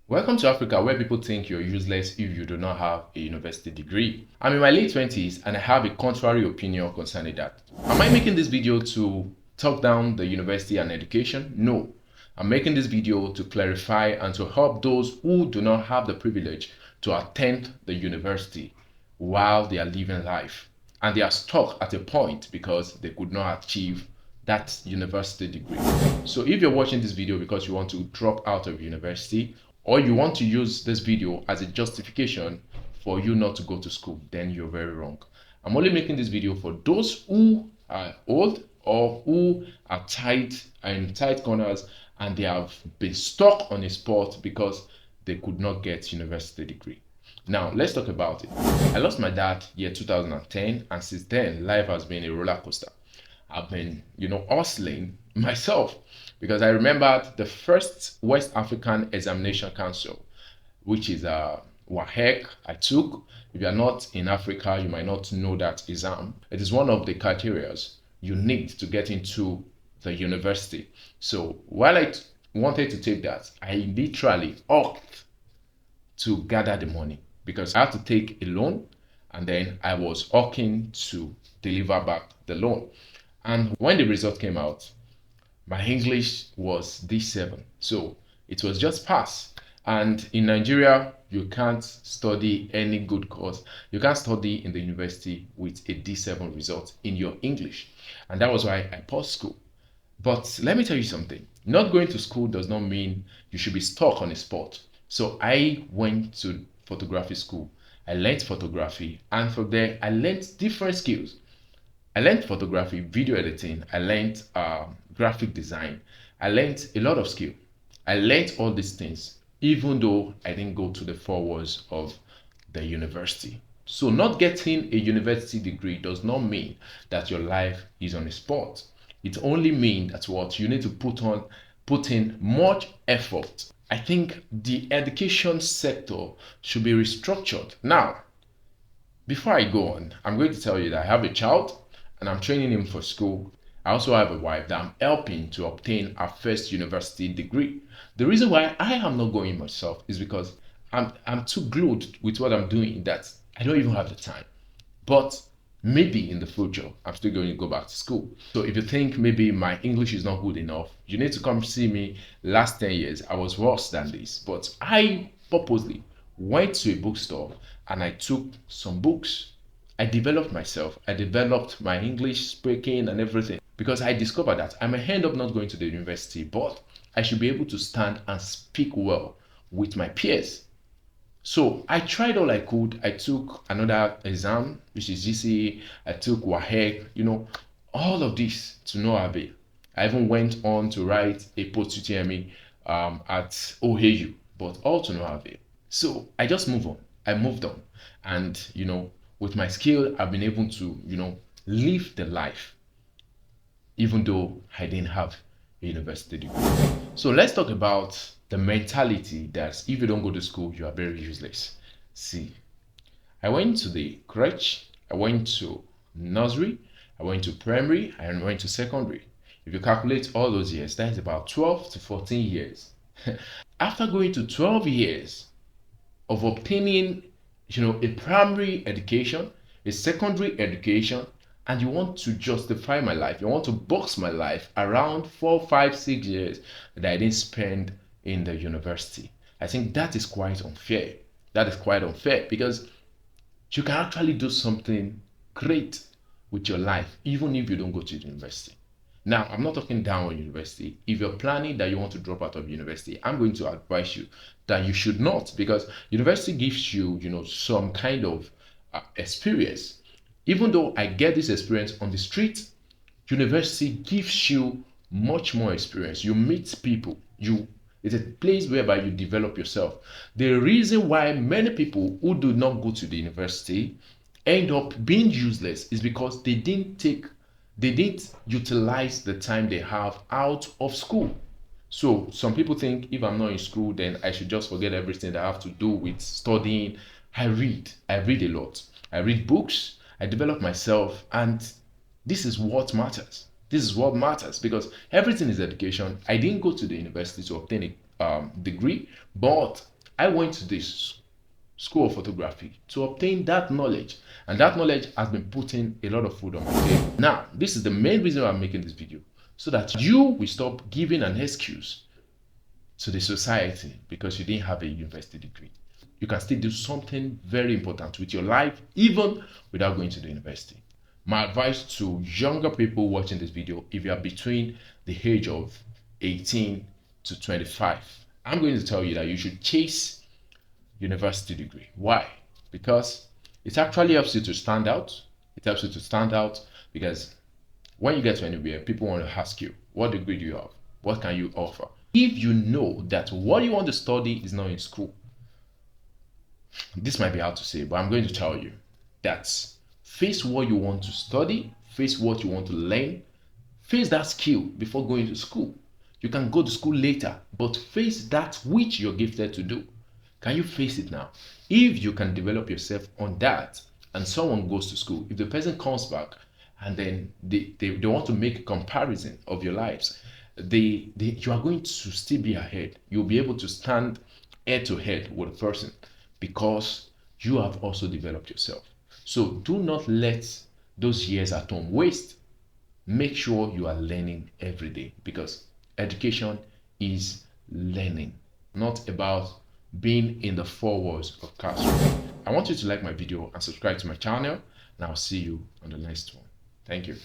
Welcome to Africa, where people think you're useless if you do not have a university degree. I'm in my late 20s and I have a contrary opinion concerning that. Am I making this video to talk down the university and education? No. I'm making this video to clarify and to help those who do not have the privilege to attend the university while they are living life. And they are stuck at a point because they could not achieve that university degree. So if you're watching this video because you want to drop out of university, or you want to use this video as a justification for you not to go to school, then you're very wrong. I'm only making this video for those who are old or who are in tight corners and they have been stuck on a spot because they could not get university degree. Now, let's talk about it. I lost my dad year 2010, and since then, life has been a roller coaster. I've been, hustling myself because I remembered the first West African Examination Council, which is WAEC, I took. If you are not in Africa, you might not know that exam. It is one of the criteria you need to get into the university. So while I wanted to take that, I literally opted to gather the money because I had to take a loan and then I was working to deliver back the loan. And when the result came out, my English was D7. So it was just pass. And in Nigeria, you can't study any good course. You can't study in the university with a D7 result in your English. And that was why I paused school. But let me tell you something. Not going to school does not mean you should be stuck on a spot. So I went to photography school. I learned photography. And from there, I learned different skills. I learned photography, video editing. I learned graphic design. I learned a lot of skill. I learned all these things, even though I didn't go to the 4 walls of the university. So not getting a university degree does not mean that your life is on a spot. It only means that what you need to put in much effort. I think the education sector should be restructured. Now, before I go on, I'm going to tell you that I have a child and I'm training him for school. I also have a wife that I'm helping to obtain her first university degree. The reason why I am not going myself is because I'm too glued with what I'm doing that I don't even have the time. But maybe in the future, I'm still going to go back to school. So if you think maybe my English is not good enough, you need to come see me. Last 10 years, I was worse than this. But I purposely went to a bookstore and I took some books. I developed myself. I developed my English speaking and everything because I discovered that I may end up not going to the university, but I should be able to stand and speak well with my peers. So I tried all I could. I took another exam, which is GCE. I took WAEC, all of this to no avail. I even went on to write a post-UTME at OAU, but all to no avail. So I just moved on. I moved on. And, with my skill, I've been able to, live the life, even though I didn't have a university degree. So let's talk about the mentality that if you don't go to school, you are very useless. See, I went to the crèche, I went to nursery, I went to primary, and I went to secondary. If you calculate all those years, that is about 12 to 14 years. After going to 12 years of obtaining a primary education, a secondary education, and you want to justify my life, you want to box my life around 4, 5, 6 years that I didn't spend in the university. I think that is quite unfair. That is quite unfair because you can actually do something great with your life, even if you don't go to the university. Now, I'm not talking down on university. If you're planning that you want to drop out of university, I'm going to advise you that you should not, because university gives you, some kind of experience. Even though I get this experience on the street, university gives you much more experience. You meet people. It's a place whereby you develop yourself. The reason why many people who do not go to the university end up being useless is because they didn't utilize the time they have out of school. So some people think if I'm not in school, then I should just forget everything that I have to do with studying. I read a lot. I read books, I develop myself, and this is what matters. This is what matters because everything is education. I didn't go to the university to obtain a degree, but I went to this school of photography to obtain that knowledge, and that knowledge has been putting a lot of food on my table. Now, this is the main reason why I'm making this video, so that you will stop giving an excuse to the society because you didn't have a university degree. You can still do something very important with your life even without going to the university. My advice to younger people watching this video, if you are between the age of 18 to 25, I'm going to tell you that you should chase university degree. Why? Because it actually helps you to stand out. It helps you to stand out because when you get to anywhere, people want to ask you, what degree do you have? What can you offer? If you know that what you want to study is not in school, this might be hard to say, but I'm going to tell you that face what you want to study, face what you want to learn, face that skill before going to school. You can go to school later, but face that which you're gifted to do. Can you face it now? If you can develop yourself on that, and someone goes to school, if the person comes back and then they want to make a comparison of your lives, you are going to still be ahead. You'll be able to stand head to head with a person because you have also developed yourself. So do not let those years at home waste. Make sure you are learning every day, because education is learning, not about being in the four walls of classroom. I want you to like my video and subscribe to my channel, and I'll see you on the next one. Thank you.